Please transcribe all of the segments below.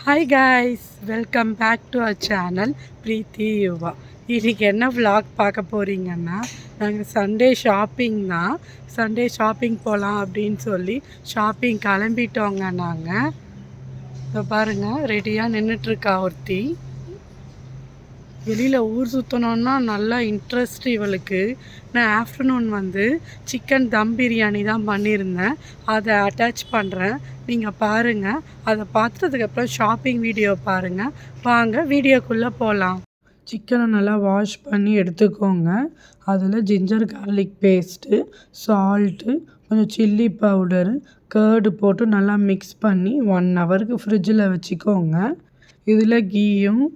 Hi guys, welcome back to our channel Preethi Yuva. இன்றைக்கி என்ன vlog பார்க்க போகிறீங்கன்னா, நாங்கள் சண்டே ஷாப்பிங் தான். சண்டே ஷாப்பிங் போகலாம் அப்படின்னு சொல்லி ஷாப்பிங் கிளம்பிட்டோங்க. நாங்கள் இப்போ பாருங்கள், ரெடியாக நின்றுட்டுருக்கா ஒருத்தி. வெளியில் ஊர் சுற்றணுன்னா நல்லா இன்ட்ரெஸ்ட் இவளுக்கு. நான் ஆஃப்டர்நூன் வந்து சிக்கன் தம் பிரியாணி தான் பண்ணியிருந்தேன். அதை அட்டாச் பண்ணுறேன், நீங்கள் பாருங்கள். அதை பார்த்ததுக்கப்புறம் ஷாப்பிங் வீடியோ பாருங்கள். வாங்க வீடியோக்குள்ளே போகலாம். சிக்கனை நல்லா வாஷ் பண்ணி எடுத்துக்கோங்க. அதில் ஜிஞ்சர் கார்லிக் பேஸ்ட்டு, சால்ட்டு, கொஞ்சம் சில்லி பவுடரு, கர்டு போட்டு நல்லா மிக்ஸ் பண்ணி 1 ஹவருக்கு ஃப்ரிட்ஜில் வச்சுக்கோங்க. இதில் கீயும்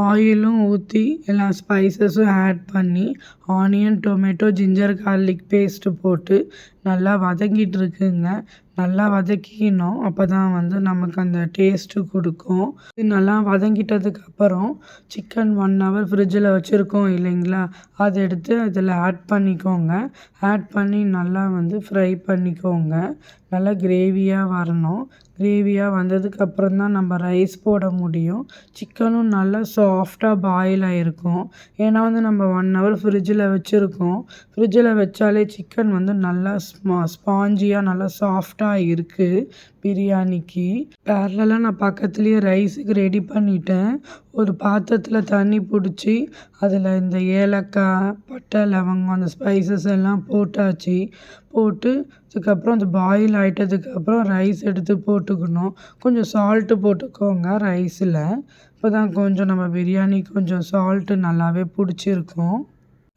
ஆயிலும் ஊற்றி எல்லா ஸ்பைசஸும் ஆட் பண்ணி onion, tomato, ginger garlic paste போட்டு நல்லா வதங்கிட்டு இருக்குங்க. நல்லா வதக்கிக்கணும், அப்போ தான் வந்து நமக்கு அந்த டேஸ்ட்டு கொடுக்கும். இது நல்லா வதங்கிட்டதுக்கப்புறம் சிக்கன் 1 ஹவர் ஃப்ரிட்ஜில் வச்சுருக்கோம் இல்லைங்களா, அதை எடுத்து அதில் ஆட் பண்ணிக்கோங்க. ஆட் பண்ணி நல்லா வந்து ஃப்ரை பண்ணிக்கோங்க. நல்லா கிரேவியாக வரணும். கிரேவியாக வந்ததுக்கப்புறம் தான் நம்ம ரைஸ் போட முடியும். சிக்கனும் நல்லா சாஃப்டாக பாயில் ஆகிருக்கும். ஏன்னா வந்து நம்ம 1 ஹவர் ஃப்ரிட்ஜில் வச்சுருக்கோம். ஃப்ரிட்ஜில் வச்சாலே சிக்கன் வந்து நல்லா ஸ்பாஞ்சியாக நல்லா சாஃப்டாக இருக்குது பிரியாணிக்கு. பேரலாக நான் பக்கத்துலேயே ரைஸுக்கு ரெடி பண்ணிட்டேன். ஒரு பாத்திரத்தில் தண்ணி பிடிச்சி அதில் இந்த ஏலக்காய், பட்டை, லவங்கம், அந்த ஸ்பைசஸ் எல்லாம் போட்டாச்சு. போட்டு அதுக்கப்புறம் அந்த பாயில் ஆகிட்டதுக்கப்புறம் ரைஸ் எடுத்து போட்டுக்கணும். கொஞ்சம் சால்ட்டு போட்டுக்கோங்க ரைஸில். இப்போ தான் கொஞ்சம் நம்ம பிரியாணி கொஞ்சம் சால்ட்டு நல்லாவே பிடிச்சிருக்கும்.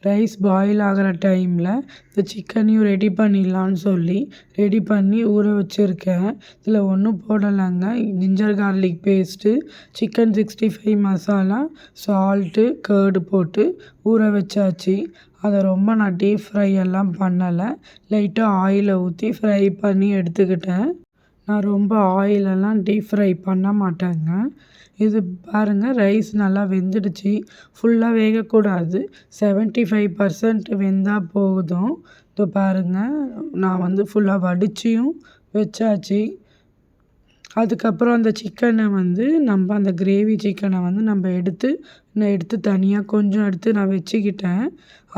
ரைஸ் பாயில் ஆகிற டைமில் இந்த சிக்கனையும் ரெடி பண்ணிடலான்னு சொல்லி ரெடி பண்ணி ஊற வச்சுருக்கேன். இதில் ஒன்றும் போடலைங்க. Ginger garlic paste, chicken 65 masala, salt, curd போட்டு ஊற வச்சாச்சு. அதை ரொம்ப நான் டீப் ஃப்ரை எல்லாம் பண்ணலை. லைட்டாக ஆயிலை ஊற்றி ஃப்ரை பண்ணி எடுத்துக்கிட்டேன். நான் ரொம்ப ஆயிலெல்லாம் டீப் ஃப்ரை பண்ண மாட்டேங்க. இது பாருங்கள், ரைஸ் நல்லா வெந்துடுச்சு. ஃபுல்லாக வேகக்கூடாது, 75% வெந்தால் போதும். இப்போ பாருங்கள், நான் வந்து ஃபுல்லாக வடிச்சியும் வச்சாச்சு. அதுக்கப்புறம் அந்த சிக்கனை வந்து நம்ம அந்த கிரேவி சிக்கனை வந்து நம்ம எடுத்து தனியாக கொஞ்சம் எடுத்து நான் வச்சுக்கிட்டேன்.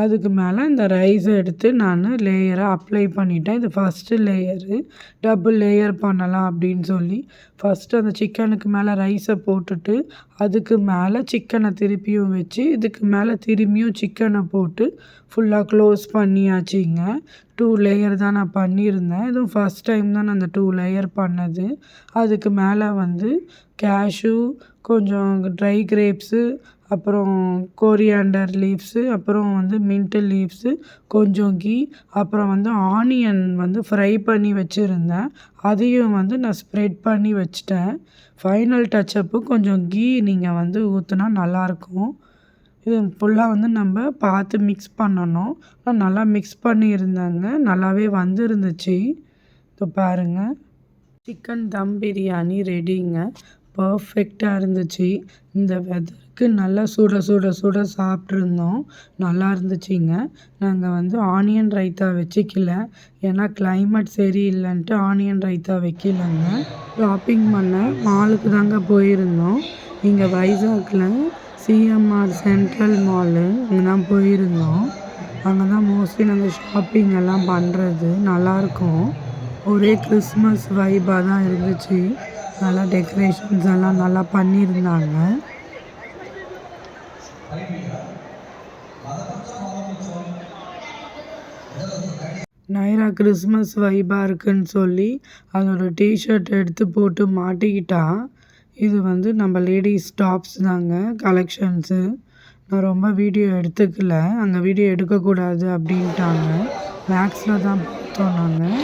அதுக்கு மேலே இந்த ரைஸை எடுத்து நான் லேயராக அப்ளை பண்ணிட்டேன். இது ஃபஸ்ட்டு லேயரு. டபுள் லேயர் பண்ணலாம் அப்படின்னு சொல்லி ஃபஸ்ட்டு அந்த சிக்கனுக்கு மேலே ரைஸை போட்டுட்டு அதுக்கு மேலே சிக்கனை திருப்பியும் வச்சு இதுக்கு மேலே திரும்பியும் சிக்கனை போட்டு ஃபுல்லாக க்ளோஸ் பண்ணியாச்சுங்க. 2 லேயர் தான் நான் பண்ணியிருந்தேன். இதுவும் ஃபஸ்ட் டைம் தான் நான் அந்த 2 லேயர் பண்ணது. அதுக்கு மேலே வந்து கேஷ்யூ, கொஞ்சம் ட்ரை கிரேப்ஸு, அப்புறம் கோரியாண்டர் லீவ்ஸு, அப்புறம் வந்து மின்ட் லீவ்ஸு, கொஞ்சம் கீ, அப்புறம் வந்து ஆனியன் வந்து ஃப்ரை பண்ணி வச்சுருந்தேன். அதையும் வந்து நான் ஸ்ப்ரெட் பண்ணி வச்சுட்டேன். ஃபைனல் டச்சப்பு கொஞ்சம் கீ நீங்கள் வந்து ஊற்றினா நல்லாயிருக்கும். இது ஃபுல்லாக வந்து நம்ம பார்த்து மிக்ஸ் பண்ணணும். நான் நல்லா மிக்ஸ் பண்ணியிருந்தேங்க, நல்லாவே வந்துருந்துச்சு. இப்போ பாருங்கள், சிக்கன் தம் பிரியாணி ரெடிங்க. பர்ஃபெக்டாக இருந்துச்சு. இந்த வெதருக்கு நல்லா சுட சுட சுட சாப்பிட்ருந்தோம். நல்லா இருந்துச்சுங்க. நாங்கள் வந்து ஆனியன் ரைத்தா வச்சுக்கல, ஏன்னா கிளைமேட் சரியில்லைன்ட்டு ஆனியன் ரைத்தா வைக்கலங்க. ஷாப்பிங் பண்ண மாலுக்கு தாங்க போயிருந்தோம். இங்கே வைசாக்கில் சிஎம்ஆர் சென்ட்ரல் மாலு, அங்கே தான் போயிருந்தோம். அங்கே தான் மோஸ்ட்லி நாங்கள் ஷாப்பிங் எல்லாம் பண்ணுறது. நல்லாயிருக்கும். ஒரே கிறிஸ்மஸ் வைபாக தான் இருந்துச்சு. நல்லா டெக்கரேஷன்ஸ் எல்லாம் நல்லா பண்ணியிருந்தாங்க. நைரா கிறிஸ்மஸ் வைபாக இருக்குன்னு சொல்லி அதோட டிஷர்ட் எடுத்து போட்டு மாட்டிக்கிட்டா. இது வந்து நம்ம லேடிஸ் டாப்ஸ் தாங்க கலெக்ஷன்ஸு. நான் ரொம்ப வீடியோ எடுத்துக்கல, அங்கே வீடியோ எடுக்கக்கூடாது அப்படின்ட்டாங்க. மேக்ஸில் தான் பார்த்தோம் நாங்கள்.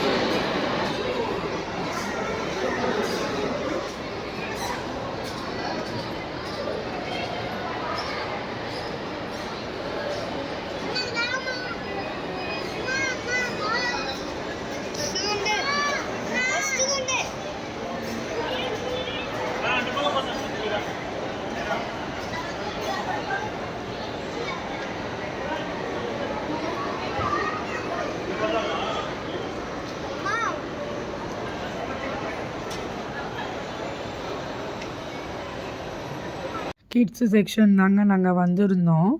கிட்ஸு செக்ஷன் தாங்க நாங்கள் வந்திருந்தோம்.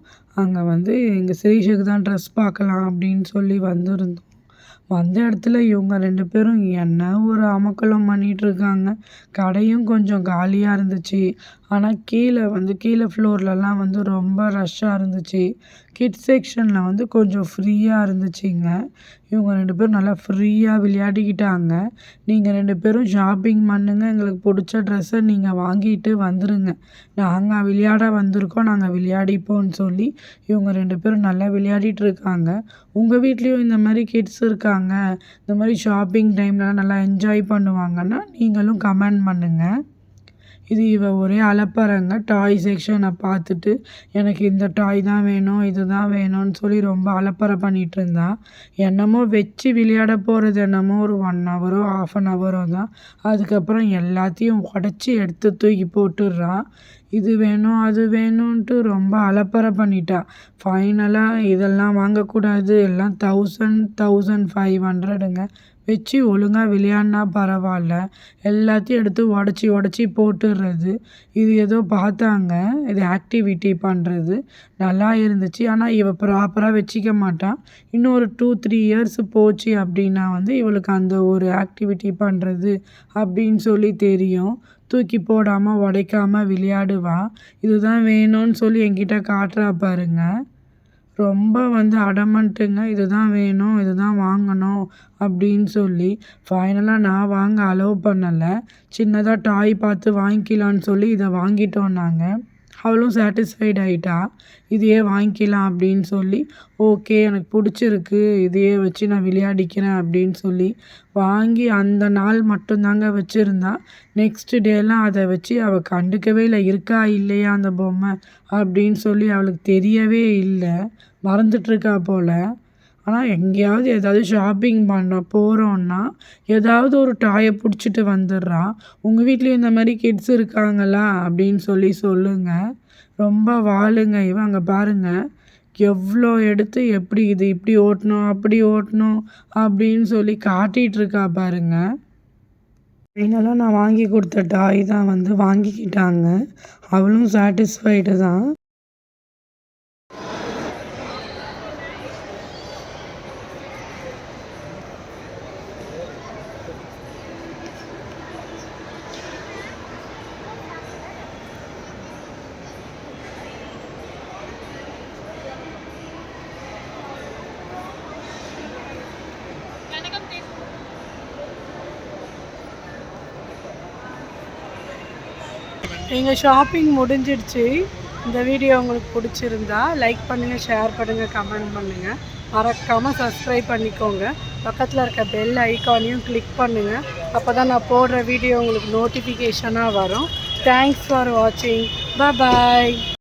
அங்கே வந்து எங்கள் சிரீஷுக்கு தான் ட்ரெஸ் பார்க்கலாம் அப்படின்னு சொல்லி வந்திருந்தோம். வந்த இடத்துல இவங்க 2 பேரும் என்ன ஒரு அமர்க்களம் பண்ணிகிட்ருக்காங்க. கடையும் கொஞ்சம் காலியாக இருந்துச்சு. ஆனால் கீழே ஃப்ளோர்லலாம் வந்து ரொம்ப ரஷ்ஷாக இருந்துச்சு. கிட்ஸ் செக்ஷனில் வந்து கொஞ்சம் ஃப்ரீயாக இருந்துச்சுங்க. இவங்க 2 பேரும் நல்லா ஃப்ரீயாக விளையாடிக்கிட்டாங்க. நீங்கள் 2 பேரும் ஷாப்பிங் பண்ணுங்க. எங்களுக்கு பிடிச்ச ட்ரெஸ்ஸை நீங்கள் வாங்கிட்டு வந்துருங்க. நாங்கள் விளையாட வந்திருக்கோம். நாங்கள் விளையாடிப்போம்னு சொல்லி இவங்க 2 பேரும் நல்லா விளையாடிட்டு இருக்காங்க. உங்கள் வீட்லேயும் இந்த மாதிரி கிட்ஸ் இருக்காங்க, இந்த மாதிரி ஷாப்பிங் டைம்லலாம் நல்லா என்ஜாய் பண்ணுவாங்கன்னா நீங்களும் கமெண்ட் பண்ணுங்கள். இது ஒரே அலப்பறைங்க. டாய் செக்ஷனை பார்த்துட்டு எனக்கு இந்த டாய் தான் வேணும், இது தான் வேணும்னு சொல்லி ரொம்ப அலப்பறை பண்ணிகிட்டு இருந்தா. என்னமோ வச்சு விளையாட போகிறது என்னமோ ஒரு 1 ஹவரோ 1/2 ஹவரோ தான். அதுக்கப்புறம் எல்லாத்தையும் உடச்சி எடுத்து தூக்கி போட்டுடுறான். இது வேணும் அது வேணும்ன்ட்டு ரொம்ப அலப்பறை பண்ணிட்டா. ஃபைனலாக இதெல்லாம் வாங்கக்கூடாது, எல்லாம் 1500ங்க. வச்சு ஒழுங்காக விளையாடினா பரவாயில்ல, எல்லாத்தையும் எடுத்து உடச்சி போட்டுடுறது. இது ஏதோ பார்த்தாங்க, இது ஆக்டிவிட்டி பண்ணுறது நல்லா இருந்துச்சு. ஆனால் இவ ப்ராப்பராக வச்சுக்க மாட்டான். இன்னும் ஒரு 2-3 இயர்ஸ் போச்சு அப்படின்னா வந்து இவளுக்கு அந்த ஒரு ஆக்டிவிட்டி பண்ணுறது அப்படின்னு சொல்லி தெரியும். தூக்கி போடாமல் உடைக்காமல் விளையாடுவா. இதுதான் வேணும்னு சொல்லி என்கிட்ட காட்டுறா பாருங்க. ரொம்ப வந்து அடமண்ட்டுங்க. இதுதான் வேணும், இதுதான் வாங்கணும் அப்படின்னு சொல்லி. ஃபைனலாக நான் வாங்க அலோவ் பண்ணலை. சின்னதாக டாய் பார்த்து வாங்கிக்கலான்னு சொல்லி இதை வாங்கிட்டோம் நாங்கள். அவளும் சாட்டிஸ்ஃபைட் ஆகிட்டா. இதையே வாங்கிக்கலாம் அப்படின்னு சொல்லி, ஓகே எனக்கு பிடிச்சிருக்கு, இதையே வச்சு நான் விளையாடிக்கிறேன் அப்படின்னு சொல்லி வாங்கி அந்த நாள் மட்டும்தாங்க வச்சுருந்தா. நெக்ஸ்ட் டேலாம் அதை வச்சு அவள் கண்டுக்கவே இல்லை. இருக்கா இல்லையா அந்த பொம்மை அப்படின்னு சொல்லி அவளுக்கு தெரியவே இல்லை. மறந்துட்டுருக்கா போல். ஆனால் எங்கேயாவது ஏதாவது ஷாப்பிங் பண்ண போகிறோன்னா ஏதாவது ஒரு டாயை பிடிச்சிட்டு வந்துடுறா. உங்கள் வீட்லேயும் இந்த மாதிரி கிட்ஸ் இருக்காங்களா அப்படின்னு சொல்லி சொல்லுங்கள். ரொம்ப வாளுங்க இவன். அங்கே பாருங்கள் எவ்வளோ எடுத்து எப்படி இது இப்படி ஓட்டணும் அப்படி ஓட்டணும் அப்படின்னு சொல்லி காட்டிகிட்ருக்கா பாருங்க. ஃபைனலாக நான் வாங்கி கொடுத்த டாய் தான் வந்து வாங்கிக்கிட்டாங்க. அவளும் சாட்டிஸ்ஃபைடு தான். எங்கள் ஷாப்பிங் முடிஞ்சிடுச்சு. இந்த வீடியோ உங்களுக்கு பிடிச்சிருந்தா லைக் பண்ணுங்கள், ஷேர் பண்ணுங்கள், கமெண்ட் பண்ணுங்கள். மறக்காமல் சப்ஸ்கிரைப் பண்ணிக்கோங்க. பக்கத்தில் இருக்க பெல் ஐக்கானையும் கிளிக் பண்ணுங்கள். அப்போ தான் நான் போடுற வீடியோ உங்களுக்கு நோட்டிஃபிகேஷனாக வரும். தேங்க்ஸ் ஃபார் வாட்சிங். பாய்.